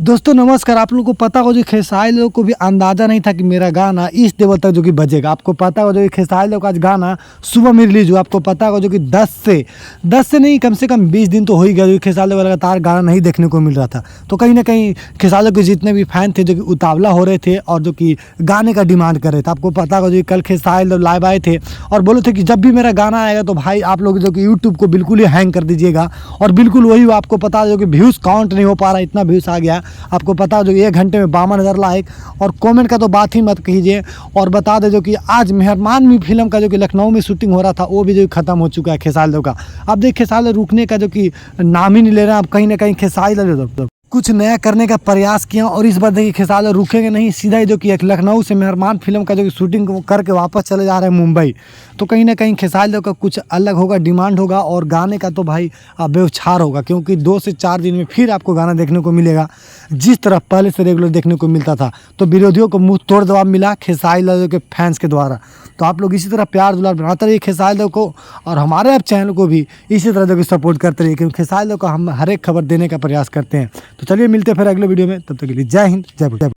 दोस्तों नमस्कार। आप लोगों को पता हो जो खेसारी लोग को भी अंदाज़ा नहीं था कि मेरा गाना इस लेवल तक जो कि बजेगा। आपको पता हो जो कि खेसारी लोग का आज गाना सुबह में रिलीज हुआ। आपको पता हो जो कि 10 से नहीं कम से कम 20 दिन तो हो ही गया जो कि खेसारी लोग लगातार गाना नहीं देखने को मिल रहा था। तो कहीं ना कहीं खेसारी लोग के जितने भी फैन थे जो कि उतावला हो रहे थे और जो कि गाने का डिमांड कर रहे थे। आपको पता हो जो कि कल खेसारी लोग लाइव आए थे और बोले थे कि जब भी मेरा गाना आएगा तो भाई आप लोग जो कि यूट्यूब को बिल्कुल ही हैंग कर दीजिएगा। और बिल्कुल वही आपको पता जो कि व्यूज़ काउंट नहीं हो पा रहा, इतना व्यूज़ आ गया। आपको पता हो जो 1 घंटे में 52,000 लाइक और कमेंट का तो बात ही मत कीजिए। और बता दें जो कि आज मेहरबान भी फिल्म का जो कि लखनऊ में शूटिंग हो रहा था वो भी जो ख़त्म हो चुका है खेसारी लोग का। अब देखिए खेसारी लोग रुकने का जो कि नाम ही नहीं ले रहे हैं। अब कहीं ना कहीं खेसारी लोग कुछ नया करने का प्रयास किया और इस बार देखिए खेसारी लोग रुकेंगे नहीं, सीधा ही जो कि एक लखनऊ से मेहरबान फिल्म का जो कि शूटिंग करके वापस चले जा रहे हैं मुंबई। तो कहीं ना कहीं खेसारी लोग का कुछ अलग होगा, डिमांड होगा और गाने का तो भाई बेउछार होगा, क्योंकि 2 से 4 दिन में फिर आपको गाना देखने को मिलेगा जिस तरह पहले से रेगुलर देखने को मिलता था। तो विरोधियों को मुंह तोड़ जवाब मिला खेसारी लोग के फैंस के द्वारा। तो आप लोग इसी तरह प्यार दुलार बनाते रहिए खेसारी लोग को और हमारे आप चैनल को भी इसी तरह जो सपोर्ट करते रहिए, क्योंकि खेसारी लोग को हम हर एक खबर देने का प्रयास करते हैं। तो चलिए मिलते हैं फिर अगले वीडियो में, तब तक के लिए जय हिंद जय भारत।